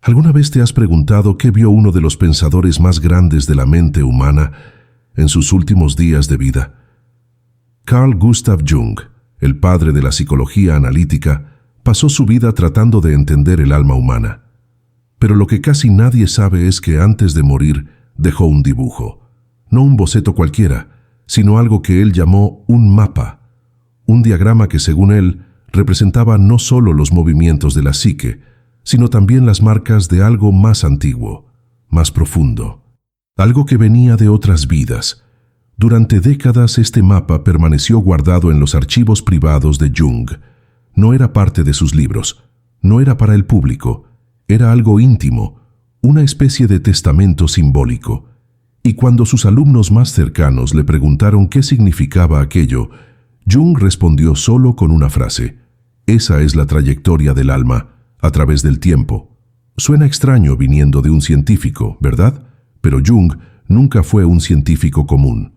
¿Alguna vez te has preguntado qué vio uno de los pensadores más grandes de la mente humana en sus últimos días de vida? Carl Gustav Jung, el padre de la psicología analítica, pasó su vida tratando de entender el alma humana. Pero lo que casi nadie sabe es que antes de morir dejó un dibujo, no un boceto cualquiera, sino algo que él llamó un mapa, un diagrama que según él representaba no solo los movimientos de la psique, sino también las marcas de algo más antiguo, más profundo, algo que venía de otras vidas. Durante décadas este mapa permaneció guardado en los archivos privados de Jung. No era parte de sus libros, no era para el público, era algo íntimo, una especie de testamento simbólico. Y cuando sus alumnos más cercanos le preguntaron qué significaba aquello, Jung respondió solo con una frase: esa es la trayectoria del alma, a través del tiempo. Suena extraño viniendo de un científico, ¿verdad? Pero Jung nunca fue un científico común.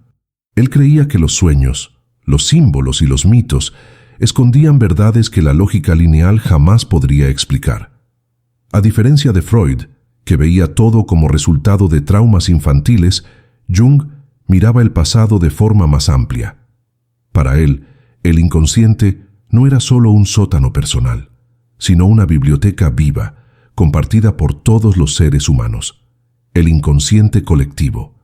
Él creía que los sueños, los símbolos y los mitos escondían verdades que la lógica lineal jamás podría explicar. A diferencia de Freud, que veía todo como resultado de traumas infantiles, Jung miraba el pasado de forma más amplia. Para él, el inconsciente no era solo un sótano personal, sino una biblioteca viva, compartida por todos los seres humanos, el inconsciente colectivo.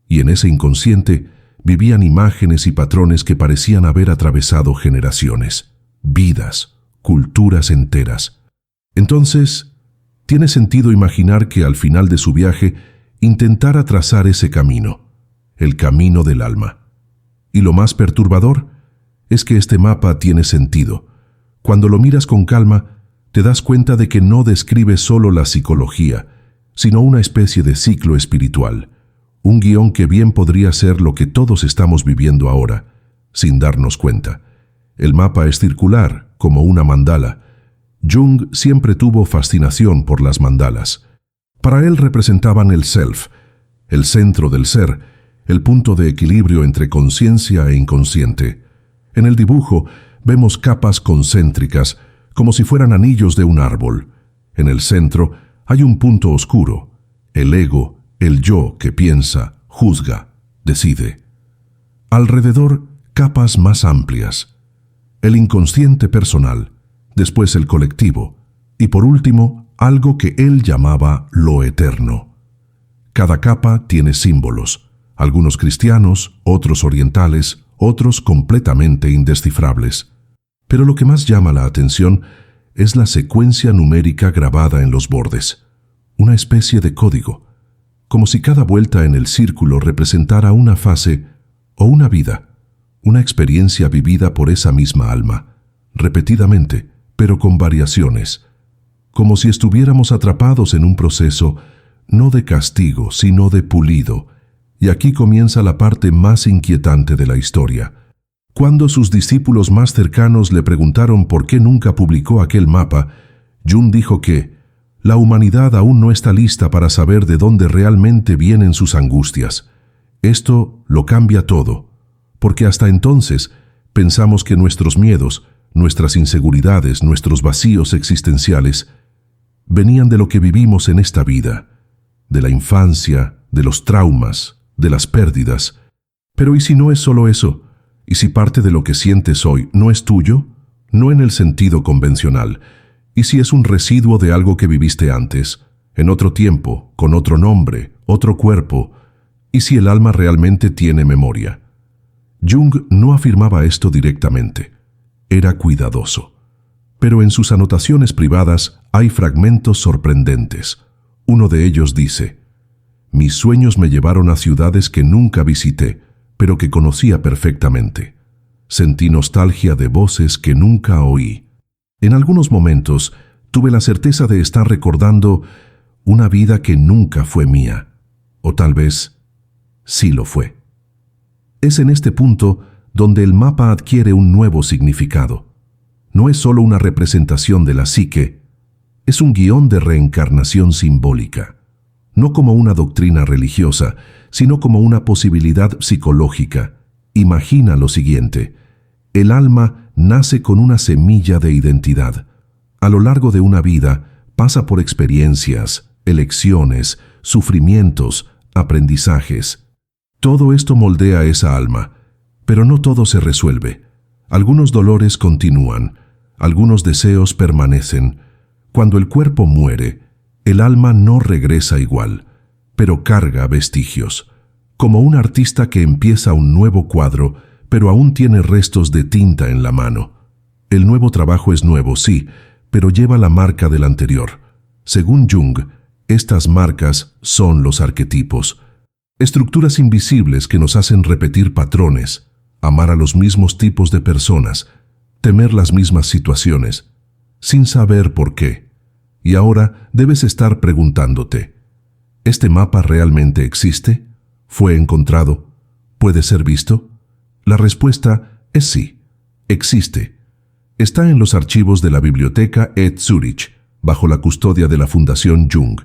Y en ese inconsciente vivían imágenes y patrones que parecían haber atravesado generaciones, vidas, culturas enteras. Entonces, tiene sentido imaginar que al final de su viaje intentara trazar ese camino, el camino del alma. Y lo más perturbador es que este mapa tiene sentido. Cuando lo miras con calma, te das cuenta de que no describe solo la psicología, sino una especie de ciclo espiritual, un guión que bien podría ser lo que todos estamos viviendo ahora, sin darnos cuenta. El mapa es circular, como una mandala. Jung siempre tuvo fascinación por las mandalas. Para él representaban el self, el centro del ser, el punto de equilibrio entre conciencia e inconsciente. En el dibujo vemos capas concéntricas, como si fueran anillos de un árbol. En el centro hay un punto oscuro, el ego, el yo que piensa, juzga, decide. Alrededor, capas más amplias. El inconsciente personal, después el colectivo, y por último, algo que él llamaba lo eterno. Cada capa tiene símbolos, algunos cristianos, otros orientales, otros completamente indescifrables. Pero lo que más llama la atención es la secuencia numérica grabada en los bordes, una especie de código, como si cada vuelta en el círculo representara una fase o una vida, una experiencia vivida por esa misma alma, repetidamente, pero con variaciones, como si estuviéramos atrapados en un proceso no de castigo, sino de pulido. Y aquí comienza la parte más inquietante de la historia. Cuando sus discípulos más cercanos le preguntaron por qué nunca publicó aquel mapa, Jung dijo que la humanidad aún no está lista para saber de dónde realmente vienen sus angustias. Esto lo cambia todo, porque hasta entonces pensamos que nuestros miedos, nuestras inseguridades, nuestros vacíos existenciales venían de lo que vivimos en esta vida, de la infancia, de los traumas, de las pérdidas. Pero ¿y si no es solo eso? ¿Y si parte de lo que sientes hoy no es tuyo? No en el sentido convencional. ¿Y si es un residuo de algo que viviste antes, en otro tiempo, con otro nombre, otro cuerpo? ¿Y si el alma realmente tiene memoria? Jung no afirmaba esto directamente. Era cuidadoso. Pero en sus anotaciones privadas hay fragmentos sorprendentes. Uno de ellos dice: mis sueños me llevaron a ciudades que nunca visité, pero que conocía perfectamente. Sentí nostalgia de voces que nunca oí. En algunos momentos tuve la certeza de estar recordando una vida que nunca fue mía, o tal vez sí lo fue. Es en este punto donde el mapa adquiere un nuevo significado. No es solo una representación de la psique, es un guión de reencarnación simbólica. No como una doctrina religiosa, sino como una posibilidad psicológica. Imagina lo siguiente: el alma nace con una semilla de identidad. A lo largo de una vida pasa por experiencias, elecciones, sufrimientos, aprendizajes. Todo esto moldea esa alma, pero no todo se resuelve. Algunos dolores continúan, algunos deseos permanecen. Cuando el cuerpo muere, el alma no regresa igual, pero carga vestigios, como un artista que empieza un nuevo cuadro, pero aún tiene restos de tinta en la mano. El nuevo trabajo es nuevo, sí, pero lleva la marca del anterior. Según Jung, estas marcas son los arquetipos, estructuras invisibles que nos hacen repetir patrones, amar a los mismos tipos de personas, temer las mismas situaciones, sin saber por qué. Y ahora debes estar preguntándote, ¿este mapa realmente existe? ¿Fue encontrado? ¿Puede ser visto? La respuesta es sí, existe. Está en los archivos de la Biblioteca Ed Zurich, bajo la custodia de la Fundación Jung.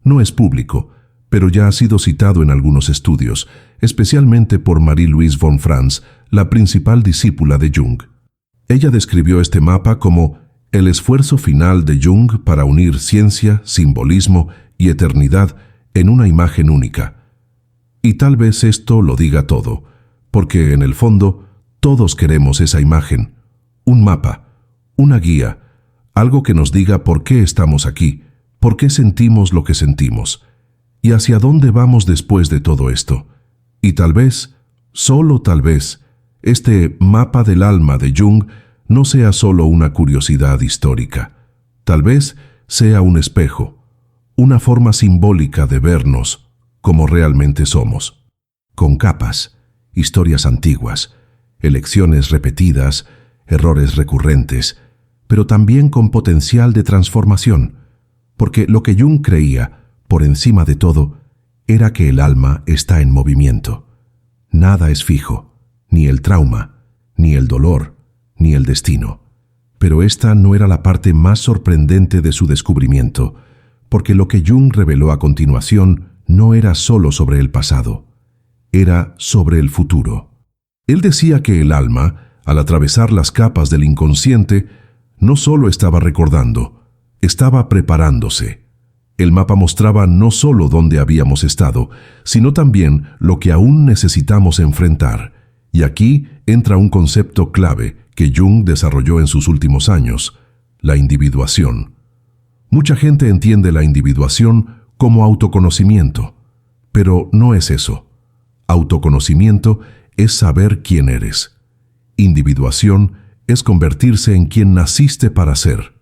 No es público, pero ya ha sido citado en algunos estudios, especialmente por Marie-Louise von Franz, la principal discípula de Jung. Ella describió este mapa como el esfuerzo final de Jung para unir ciencia, simbolismo y eternidad en una imagen única. Y tal vez esto lo diga todo, porque en el fondo todos queremos esa imagen, un mapa, una guía, algo que nos diga por qué estamos aquí, por qué sentimos lo que sentimos, y hacia dónde vamos después de todo esto. Y tal vez, solo tal vez, este mapa del alma de Jung no sea solo una curiosidad histórica. Tal vez sea un espejo, una forma simbólica de vernos como realmente somos, con capas, historias antiguas, elecciones repetidas, errores recurrentes, pero también con potencial de transformación, porque lo que Jung creía, por encima de todo, era que el alma está en movimiento. Nada es fijo, ni el trauma, ni el dolor, ni el destino. Pero esta no era la parte más sorprendente de su descubrimiento, porque lo que Jung reveló a continuación no era solo sobre el pasado, era sobre el futuro. Él decía que el alma, al atravesar las capas del inconsciente, no solo estaba recordando, estaba preparándose. El mapa mostraba no solo dónde habíamos estado, sino también lo que aún necesitamos enfrentar. Y aquí entra un concepto clave que Jung desarrolló en sus últimos años, la individuación. Mucha gente entiende la individuación como autoconocimiento, pero no es eso. Autoconocimiento es saber quién eres. Individuación es convertirse en quien naciste para ser.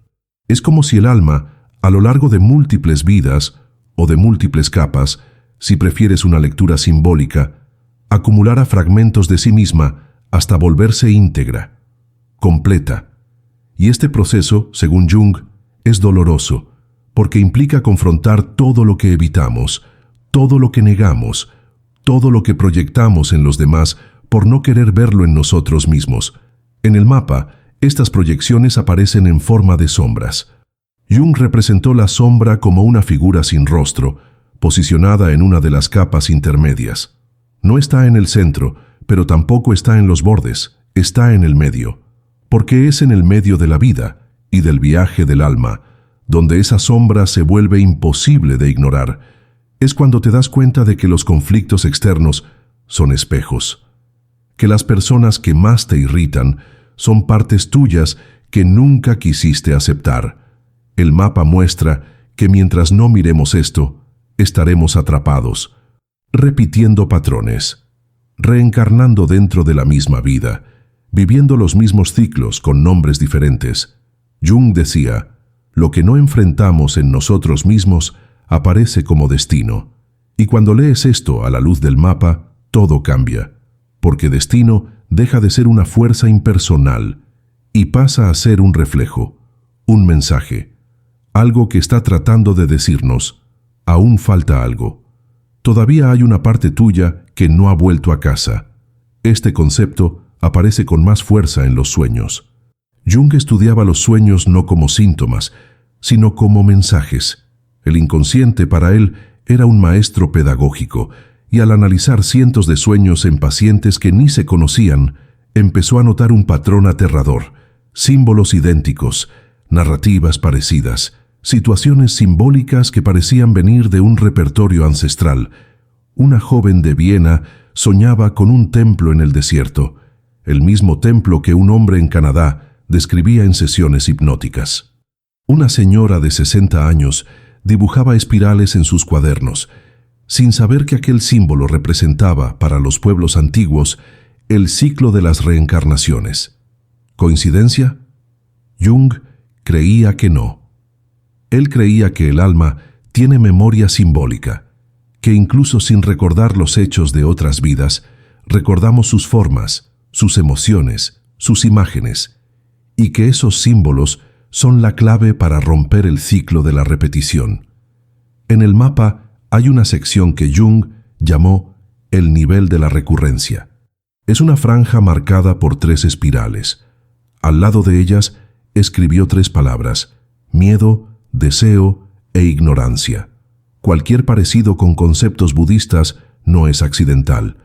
Es como si el alma, a lo largo de múltiples vidas o de múltiples capas, si prefieres una lectura simbólica, acumulara fragmentos de sí misma hasta volverse íntegra, completa. Y este proceso, según Jung, es doloroso, porque implica confrontar todo lo que evitamos, todo lo que negamos, todo lo que proyectamos en los demás por no querer verlo en nosotros mismos. En el mapa, estas proyecciones aparecen en forma de sombras. Jung representó la sombra como una figura sin rostro, posicionada en una de las capas intermedias. No está en el centro, pero tampoco está en los bordes, está en el medio, porque es en el medio de la vida y del viaje del alma, donde esa sombra se vuelve imposible de ignorar. Es cuando te das cuenta de que los conflictos externos son espejos, que las personas que más te irritan son partes tuyas que nunca quisiste aceptar. El mapa muestra que mientras no miremos esto, estaremos atrapados, repitiendo patrones, reencarnando dentro de la misma vida, viviendo los mismos ciclos con nombres diferentes. Jung decía, lo que no enfrentamos en nosotros mismos aparece como destino. Y cuando lees esto a la luz del mapa, todo cambia, porque destino deja de ser una fuerza impersonal y pasa a ser un reflejo, un mensaje, algo que está tratando de decirnos, aún falta algo. Todavía hay una parte tuya que no ha vuelto a casa. Este concepto aparece con más fuerza en los sueños. Jung estudiaba los sueños no como síntomas, sino como mensajes. El inconsciente para él era un maestro pedagógico, y al analizar cientos de sueños en pacientes que ni se conocían, empezó a notar un patrón aterrador, símbolos idénticos, narrativas parecidas, situaciones simbólicas que parecían venir de un repertorio ancestral. Una joven de Viena soñaba con un templo en el desierto, el mismo templo que un hombre en Canadá describía en sesiones hipnóticas. Una señora de 60 años dibujaba espirales en sus cuadernos, sin saber que aquel símbolo representaba, para los pueblos antiguos, el ciclo de las reencarnaciones. ¿Coincidencia? Jung creía que no. Él creía que el alma tiene memoria simbólica, que incluso sin recordar los hechos de otras vidas, recordamos sus formas, sus emociones, sus imágenes, y que esos símbolos son la clave para romper el ciclo de la repetición. En el mapa hay una sección que Jung llamó el nivel de la recurrencia. Es una franja marcada por 3 espirales. Al lado de ellas escribió 3 palabras: miedo, deseo e ignorancia. Cualquier parecido con conceptos budistas no es accidental.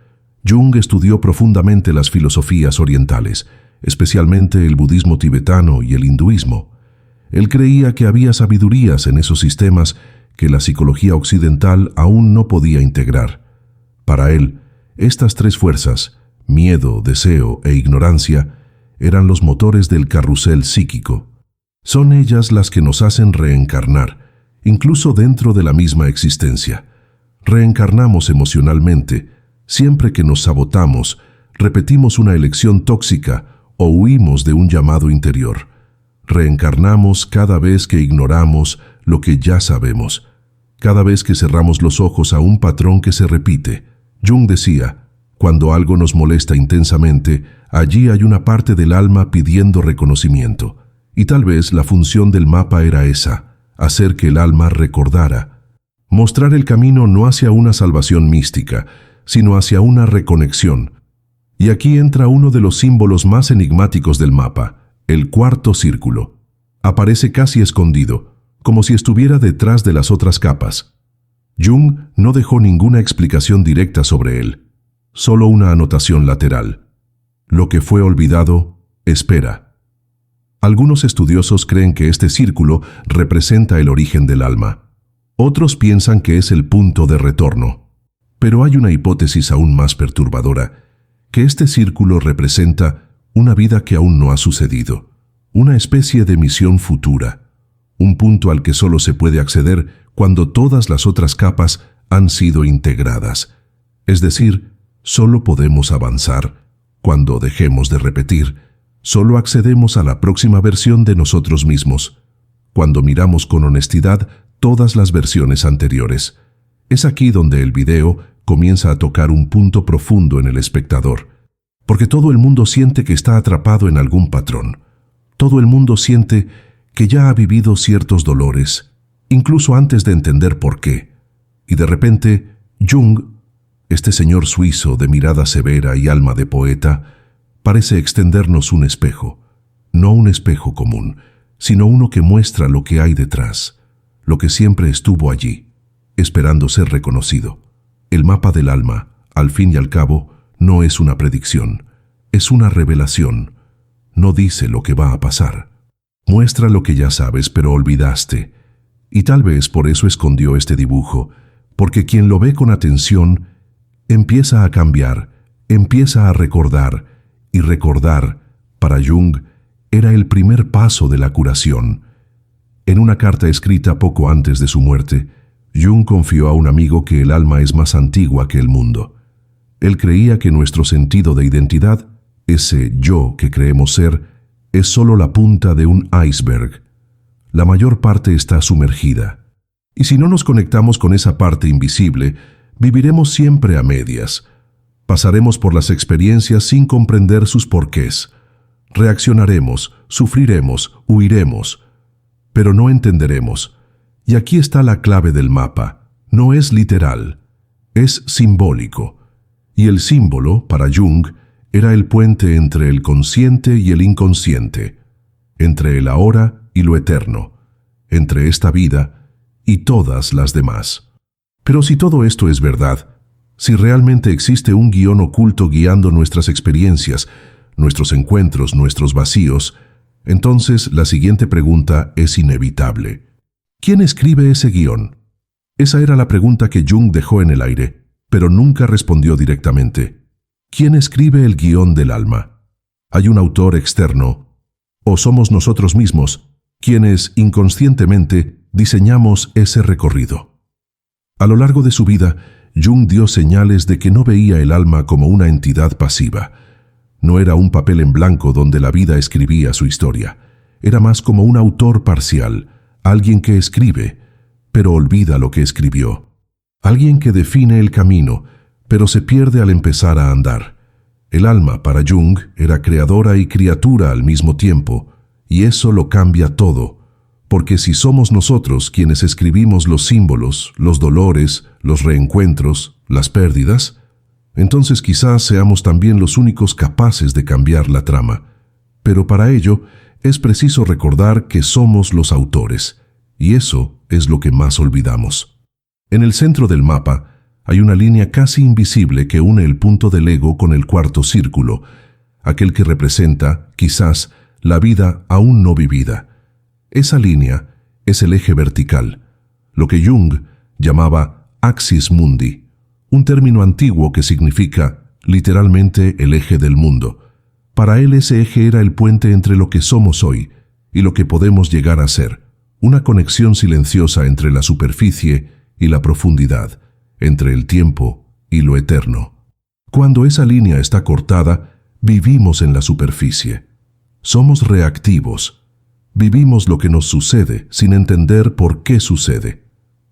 Jung estudió profundamente las filosofías orientales, especialmente el budismo tibetano y el hinduismo. Él creía que había sabidurías en esos sistemas que la psicología occidental aún no podía integrar. Para él, estas 3 fuerzas, miedo, deseo e ignorancia, eran los motores del carrusel psíquico. Son ellas las que nos hacen reencarnar, incluso dentro de la misma existencia. Reencarnamos emocionalmente. Siempre que nos sabotamos, repetimos una elección tóxica o huimos de un llamado interior. Reencarnamos cada vez que ignoramos lo que ya sabemos, cada vez que cerramos los ojos a un patrón que se repite. Jung decía, cuando algo nos molesta intensamente, allí hay una parte del alma pidiendo reconocimiento. Y tal vez la función del mapa era esa, hacer que el alma recordara. Mostrar el camino no hacia una salvación mística, sino hacia una reconexión. Y aquí entra uno de los símbolos más enigmáticos del mapa, el 4º círculo. Aparece casi escondido, como si estuviera detrás de las otras capas. Jung no dejó ninguna explicación directa sobre él, solo una anotación lateral. Lo que fue olvidado, espera. Algunos estudiosos creen que este círculo representa el origen del alma. Otros piensan que es el punto de retorno. Pero hay una hipótesis aún más perturbadora, que este círculo representa una vida que aún no ha sucedido, una especie de misión futura, un punto al que solo se puede acceder cuando todas las otras capas han sido integradas. Es decir, solo podemos avanzar cuando dejemos de repetir. Solo accedemos a la próxima versión de nosotros mismos, cuando miramos con honestidad todas las versiones anteriores. Es aquí donde el video comienza a tocar un punto profundo en el espectador, porque todo el mundo siente que está atrapado en algún patrón. Todo el mundo siente que ya ha vivido ciertos dolores, incluso antes de entender por qué. Y de repente, Jung, este señor suizo de mirada severa y alma de poeta, parece extendernos un espejo, no un espejo común, sino uno que muestra lo que hay detrás, lo que siempre estuvo allí, esperando ser reconocido. El mapa del alma, al fin y al cabo, no es una predicción, es una revelación. No dice lo que va a pasar. Muestra lo que ya sabes, pero olvidaste. Y tal vez por eso escondió este dibujo, porque quien lo ve con atención empieza a cambiar, empieza a recordar, y recordar, para Jung, era el primer paso de la curación. En una carta escrita poco antes de su muerte, Jung confió a un amigo que el alma es más antigua que el mundo. Él creía que nuestro sentido de identidad, ese yo que creemos ser, es solo la punta de un iceberg. La mayor parte está sumergida. Y si no nos conectamos con esa parte invisible, viviremos siempre a medias. Pasaremos por las experiencias sin comprender sus porqués. Reaccionaremos, sufriremos, huiremos, pero no entenderemos. Y aquí está la clave del mapa. No es literal, es simbólico. Y el símbolo, para Jung, era el puente entre el consciente y el inconsciente, entre el ahora y lo eterno, entre esta vida y todas las demás. Pero si todo esto es verdad, si realmente existe un guión oculto guiando nuestras experiencias, nuestros encuentros, nuestros vacíos, entonces la siguiente pregunta es inevitable. ¿Quién escribe ese guión? Esa era la pregunta que Jung dejó en el aire, pero nunca respondió directamente. ¿Quién escribe el guión del alma? ¿Hay un autor externo? ¿O somos nosotros mismos quienes inconscientemente diseñamos ese recorrido? A lo largo de su vida, Jung dio señales de que no veía el alma como una entidad pasiva. No era un papel en blanco donde la vida escribía su historia. Era más como un autor parcial, alguien que escribe, pero olvida lo que escribió. Alguien que define el camino, pero se pierde al empezar a andar. El alma, para Jung, era creadora y criatura al mismo tiempo, y eso lo cambia todo, porque si somos nosotros quienes escribimos los símbolos, los dolores, los reencuentros, las pérdidas, entonces quizás seamos también los únicos capaces de cambiar la trama. Pero para ello es preciso recordar que somos los autores, y eso es lo que más olvidamos. En el centro del mapa hay una línea casi invisible que une el punto del ego con el cuarto círculo, aquel que representa, quizás, la vida aún no vivida. Esa línea es el eje vertical, lo que Jung llamaba axis mundi, un término antiguo que significa, literalmente, el eje del mundo. Para él ese eje era el puente entre lo que somos hoy y lo que podemos llegar a ser, una conexión silenciosa entre la superficie y la profundidad, entre el tiempo y lo eterno. Cuando esa línea está cortada, vivimos en la superficie. Somos reactivos. Vivimos lo que nos sucede sin entender por qué sucede.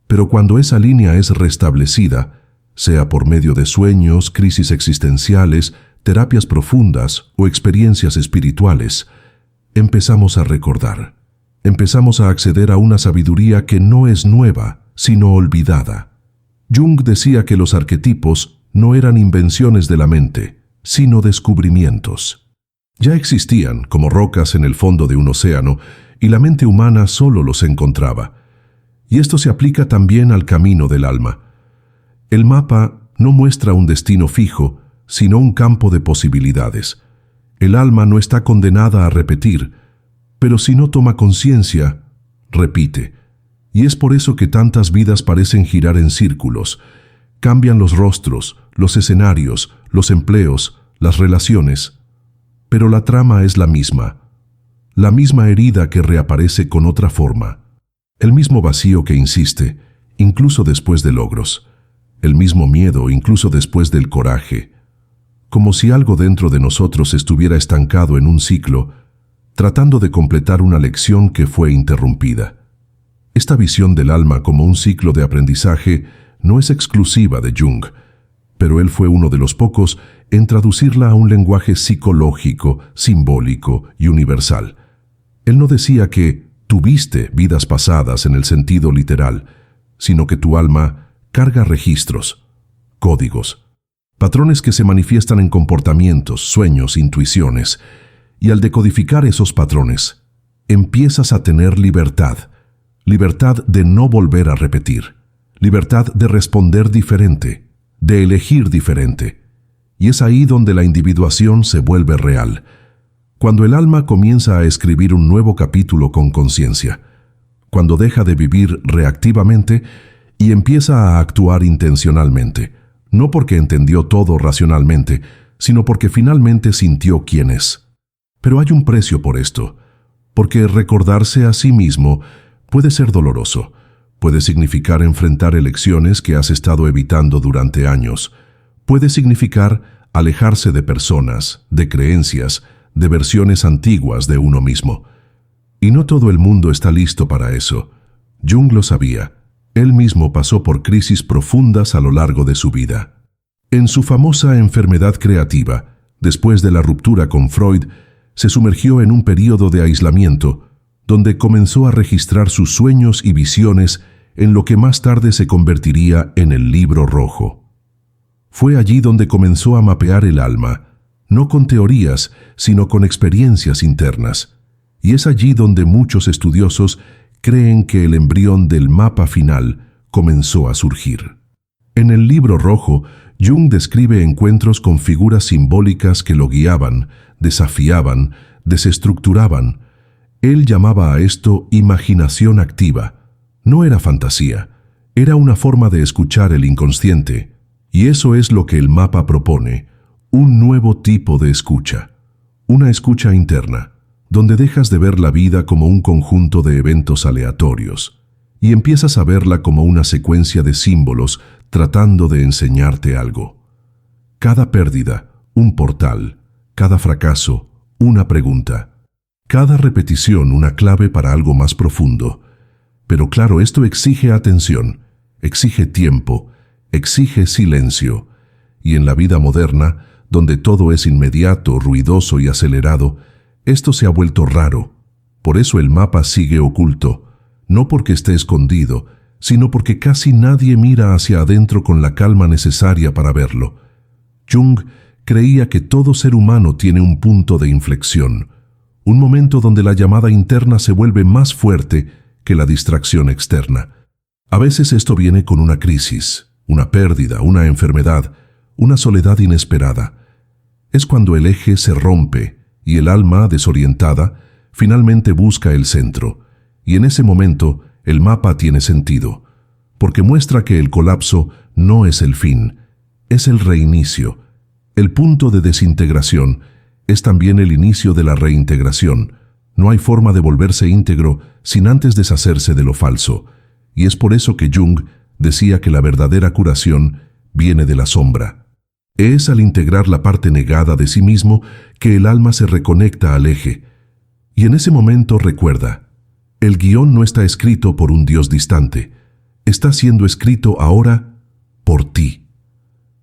Pero cuando esa línea es restablecida, sea por medio de sueños, crisis existenciales, terapias profundas o experiencias espirituales, empezamos a recordar. Empezamos a acceder a una sabiduría que no es nueva, sino olvidada. Jung decía que los arquetipos no eran invenciones de la mente, sino descubrimientos. Ya existían como rocas en el fondo de un océano, y la mente humana solo los encontraba. Y esto se aplica también al camino del alma. El mapa no muestra un destino fijo, sino un campo de posibilidades. El alma no está condenada a repetir, pero si no toma conciencia, repite. Y es por eso que tantas vidas parecen girar en círculos. Cambian los rostros, los escenarios, los empleos, las relaciones. Pero la trama es la misma herida que reaparece con otra forma. El mismo vacío que insiste, incluso después de logros. El mismo miedo, incluso después del coraje. Como si algo dentro de nosotros estuviera estancado en un ciclo, tratando de completar una lección que fue interrumpida. Esta visión del alma como un ciclo de aprendizaje no es exclusiva de Jung, pero él fue uno de los pocos en traducirla a un lenguaje psicológico, simbólico y universal. Él no decía que tuviste vidas pasadas en el sentido literal, sino que tu alma carga registros, códigos, patrones que se manifiestan en comportamientos, sueños, intuiciones, y al decodificar esos patrones, empiezas a tener libertad de no volver a repetir, libertad de responder diferente, de elegir diferente. Y es ahí donde la individuación se vuelve real, cuando el alma comienza a escribir un nuevo capítulo con conciencia, cuando deja de vivir reactivamente y empieza a actuar intencionalmente, no porque entendió todo racionalmente, sino porque finalmente sintió quién es. Pero hay un precio por esto, porque recordarse a sí mismo puede ser doloroso, puede significar enfrentar elecciones que has estado evitando durante años, puede significar alejarse de personas, de creencias, de versiones antiguas de uno mismo. Y no todo el mundo está listo para eso. Jung lo sabía. Él mismo pasó por crisis profundas a lo largo de su vida. En su famosa enfermedad creativa, después de la ruptura con Freud, se sumergió en un período de aislamiento, donde comenzó a registrar sus sueños y visiones en lo que más tarde se convertiría en el Libro Rojo. Fue allí donde comenzó a mapear el alma, no con teorías, sino con experiencias internas. Y es allí donde muchos estudiosos creen que el embrión del mapa final comenzó a surgir. En el Libro Rojo, Jung describe encuentros con figuras simbólicas que lo guiaban, desafiaban, desestructuraban. Él llamaba a esto imaginación activa, No era fantasía, era una forma de escuchar el inconsciente, y eso es lo que el mapa propone, un nuevo tipo de escucha, una escucha interna, donde dejas de ver la vida como un conjunto de eventos aleatorios y empiezas a verla como una secuencia de símbolos tratando de enseñarte algo. Cada pérdida, un portal; cada fracaso, una pregunta; cada repetición, una clave para algo más profundo. Pero claro, esto exige atención, exige tiempo, exige silencio. Y en la vida moderna, donde todo es inmediato, ruidoso y acelerado, esto se ha vuelto raro. Por eso el mapa sigue oculto, no porque esté escondido, sino porque casi nadie mira hacia adentro con la calma necesaria para verlo. Jung creía que todo ser humano tiene un punto de inflexión, un momento donde la llamada interna se vuelve más fuerte que la distracción externa. A veces esto viene con una crisis, una pérdida, una enfermedad, una soledad inesperada. Es cuando el eje se rompe y el alma, desorientada, finalmente busca el centro. Y en ese momento el mapa tiene sentido, porque muestra que el colapso no es el fin, es el reinicio. El punto de desintegración es también el inicio de la reintegración. No hay forma de volverse íntegro sin antes deshacerse de lo falso, y es por eso que Jung decía que la verdadera curación viene de la sombra. Es al integrar la parte negada de sí mismo que el alma se reconecta al eje. Y en ese momento recuerda, el guión no está escrito por un Dios distante, está siendo escrito ahora por ti.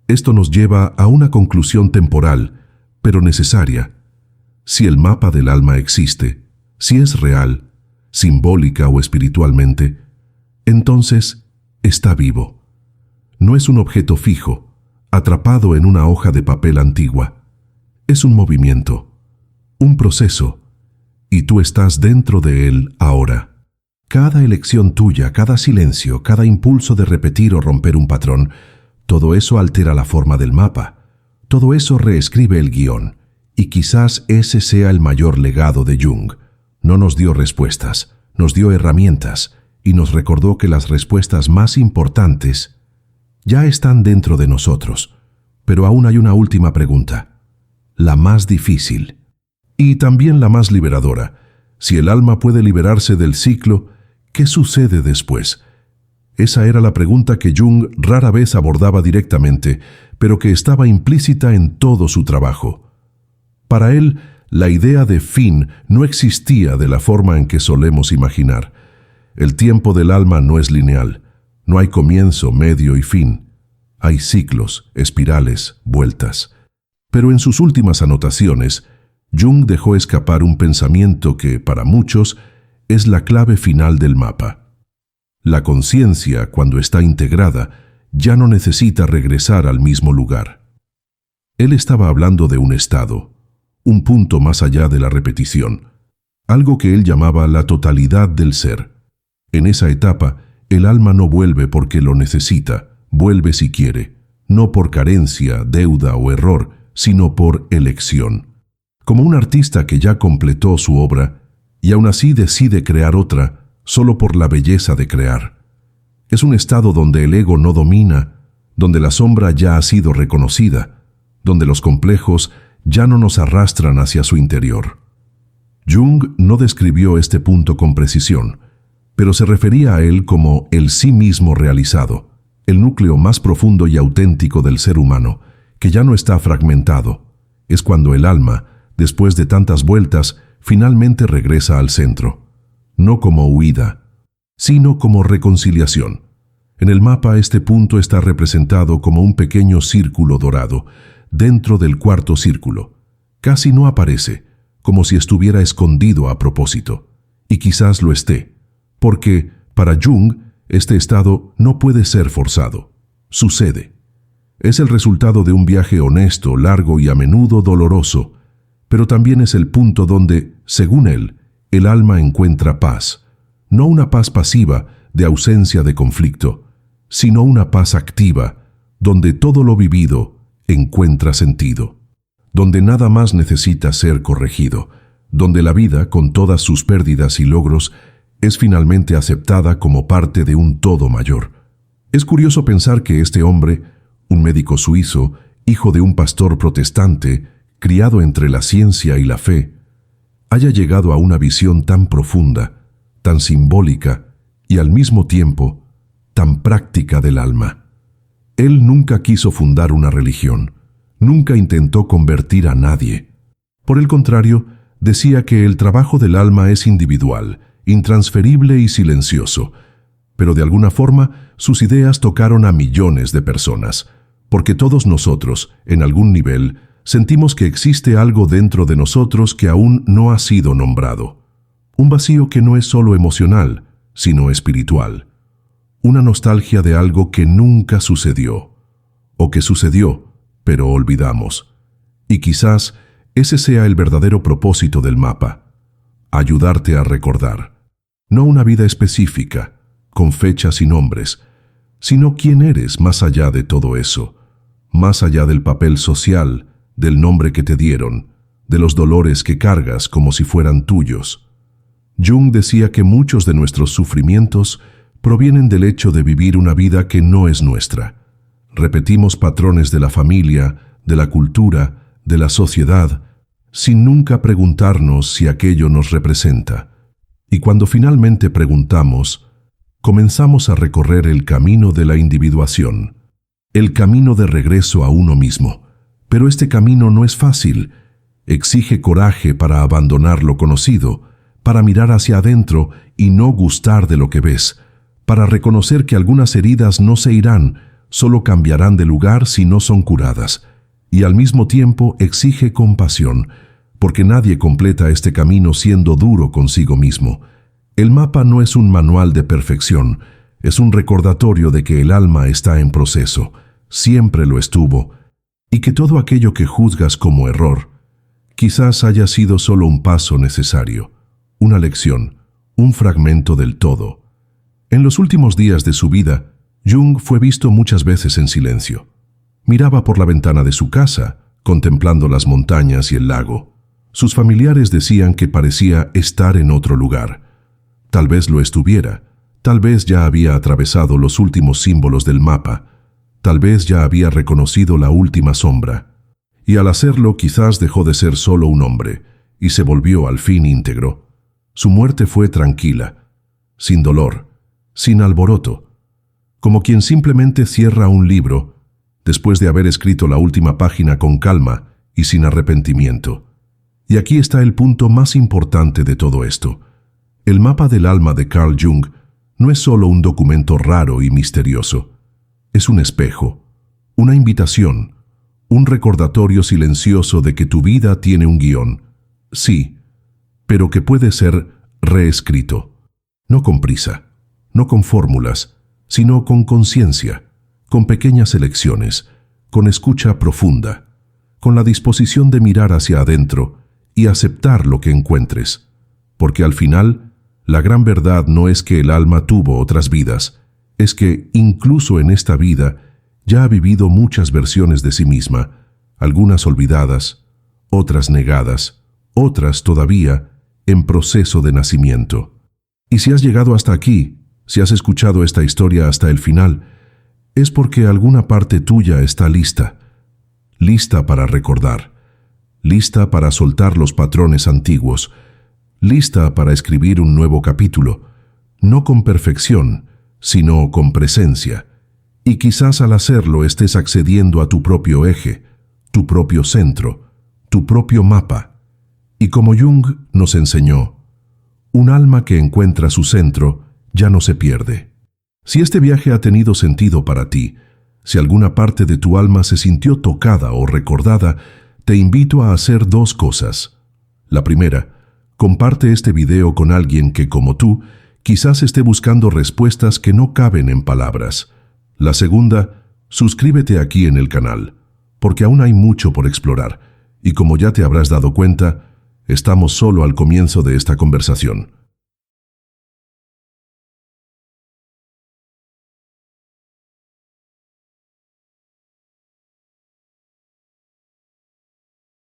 Esto nos lleva a una conclusión temporal, pero necesaria. Si el mapa del alma existe, si es real, simbólica o espiritualmente, entonces está vivo. No es un objeto fijo, atrapado en una hoja de papel antigua. Es un movimiento, un proceso, y tú estás dentro de él ahora. Cada elección tuya, cada silencio, cada impulso de repetir o romper un patrón, todo eso altera la forma del mapa. Todo eso reescribe el guión, y quizás ese sea el mayor legado de Jung. No nos dio respuestas, nos dio herramientas, y nos recordó que las respuestas más importantes ya están dentro de nosotros. Pero aún hay una última pregunta, la más difícil, y también la más liberadora. Si el alma puede liberarse del ciclo, ¿qué sucede después? Esa era la pregunta que Jung rara vez abordaba directamente, pero que estaba implícita en todo su trabajo. Para él, la idea de fin no existía de la forma en que solemos imaginar. El tiempo del alma no es lineal. No hay comienzo, medio y fin. Hay ciclos, espirales, vueltas. Pero en sus últimas anotaciones, Jung dejó escapar un pensamiento que, para muchos, es la clave final del mapa. La conciencia, cuando está integrada, ya no necesita regresar al mismo lugar. Él estaba hablando de un estado, un punto más allá de la repetición, algo que él llamaba la totalidad del ser. En esa etapa, el alma no vuelve porque lo necesita, vuelve si quiere, no por carencia, deuda o error, sino por elección. Como un artista que ya completó su obra y aún así decide crear otra solo por la belleza de crear. Es un estado donde el ego no domina, donde la sombra ya ha sido reconocida, donde los complejos ya no nos arrastran hacia su interior. Jung no describió este punto con precisión, pero se refería a él como el sí mismo realizado, el núcleo más profundo y auténtico del ser humano, que ya no está fragmentado. Es cuando el alma, después de tantas vueltas, finalmente regresa al centro, no como huida, sino como reconciliación. En el mapa este punto está representado como un pequeño círculo dorado, dentro del cuarto círculo. Casi no aparece, como si estuviera escondido a propósito, y quizás lo esté, porque, para Jung, este estado no puede ser forzado. Sucede. Es el resultado de un viaje honesto, largo y a menudo doloroso, pero también es el punto donde, según él, el alma encuentra paz. No una paz pasiva, de ausencia de conflicto, sino una paz activa, donde todo lo vivido encuentra sentido, donde nada más necesita ser corregido, donde la vida, con todas sus pérdidas y logros, es finalmente aceptada como parte de un todo mayor. Es curioso pensar que este hombre, un médico suizo, hijo de un pastor protestante, criado entre la ciencia y la fe, haya llegado a una visión tan profunda, tan simbólica y al mismo tiempo tan práctica del alma. Él nunca quiso fundar una religión, nunca intentó convertir a nadie. Por el contrario, decía que el trabajo del alma es individual, intransferible y silencioso, pero de alguna forma sus ideas tocaron a millones de personas, porque todos nosotros, en algún nivel, sentimos que existe algo dentro de nosotros que aún no ha sido nombrado. Un vacío que no es solo emocional, sino espiritual. Una nostalgia de algo que nunca sucedió, o que sucedió, pero olvidamos. Y quizás ese sea el verdadero propósito del mapa: ayudarte a recordar. No una vida específica, con fechas y nombres, sino quién eres más allá de todo eso, más allá del papel social, del nombre que te dieron, de los dolores que cargas como si fueran tuyos. Jung decía que muchos de nuestros sufrimientos provienen del hecho de vivir una vida que no es nuestra. Repetimos patrones de la familia, de la cultura, de la sociedad, sin nunca preguntarnos si aquello nos representa. Y cuando finalmente preguntamos, comenzamos a recorrer el camino de la individuación, el camino de regreso a uno mismo. Pero este camino no es fácil. Exige coraje para abandonar lo conocido, para mirar hacia adentro y no gustar de lo que ves, para reconocer que algunas heridas no se irán, solo cambiarán de lugar si no son curadas. Y al mismo tiempo exige compasión, porque nadie completa este camino siendo duro consigo mismo. El mapa no es un manual de perfección, es un recordatorio de que el alma está en proceso, siempre lo estuvo, y que todo aquello que juzgas como error, quizás haya sido solo un paso necesario, una lección, un fragmento del todo. En los últimos días de su vida, Jung fue visto muchas veces en silencio. Miraba por la ventana de su casa, contemplando las montañas y el lago. Sus familiares decían que parecía estar en otro lugar. Tal vez lo estuviera, tal vez ya había atravesado los últimos símbolos del mapa, tal vez ya había reconocido la última sombra. Y al hacerlo quizás dejó de ser solo un hombre, y se volvió al fin íntegro. Su muerte fue tranquila, sin dolor, sin alboroto, como quien simplemente cierra un libro, después de haber escrito la última página con calma y sin arrepentimiento. Y aquí está el punto más importante de todo esto. El mapa del alma de Carl Jung no es solo un documento raro y misterioso. Es un espejo, una invitación, un recordatorio silencioso de que tu vida tiene un guión. Sí, pero que puede ser reescrito. No con prisa, no con fórmulas, sino con conciencia, con pequeñas elecciones, con escucha profunda, con la disposición de mirar hacia adentro y aceptar lo que encuentres. Porque al final, la gran verdad no es que el alma tuvo otras vidas, es que, incluso en esta vida, ya ha vivido muchas versiones de sí misma, algunas olvidadas, otras negadas, otras todavía en proceso de nacimiento. Y si has llegado hasta aquí, si has escuchado esta historia hasta el final, es porque alguna parte tuya está lista, lista para recordar, lista para soltar los patrones antiguos, lista para escribir un nuevo capítulo, no con perfección, sino con presencia. Y quizás al hacerlo estés accediendo a tu propio eje, tu propio centro, tu propio mapa. Y como Jung nos enseñó, un alma que encuentra su centro ya no se pierde. Si este viaje ha tenido sentido para ti, si alguna parte de tu alma se sintió tocada o recordada, te invito a hacer dos cosas. La primera, comparte este video con alguien que, como tú, quizás esté buscando respuestas que no caben en palabras. La segunda, suscríbete aquí en el canal, porque aún hay mucho por explorar, y como ya te habrás dado cuenta, estamos solo al comienzo de esta conversación.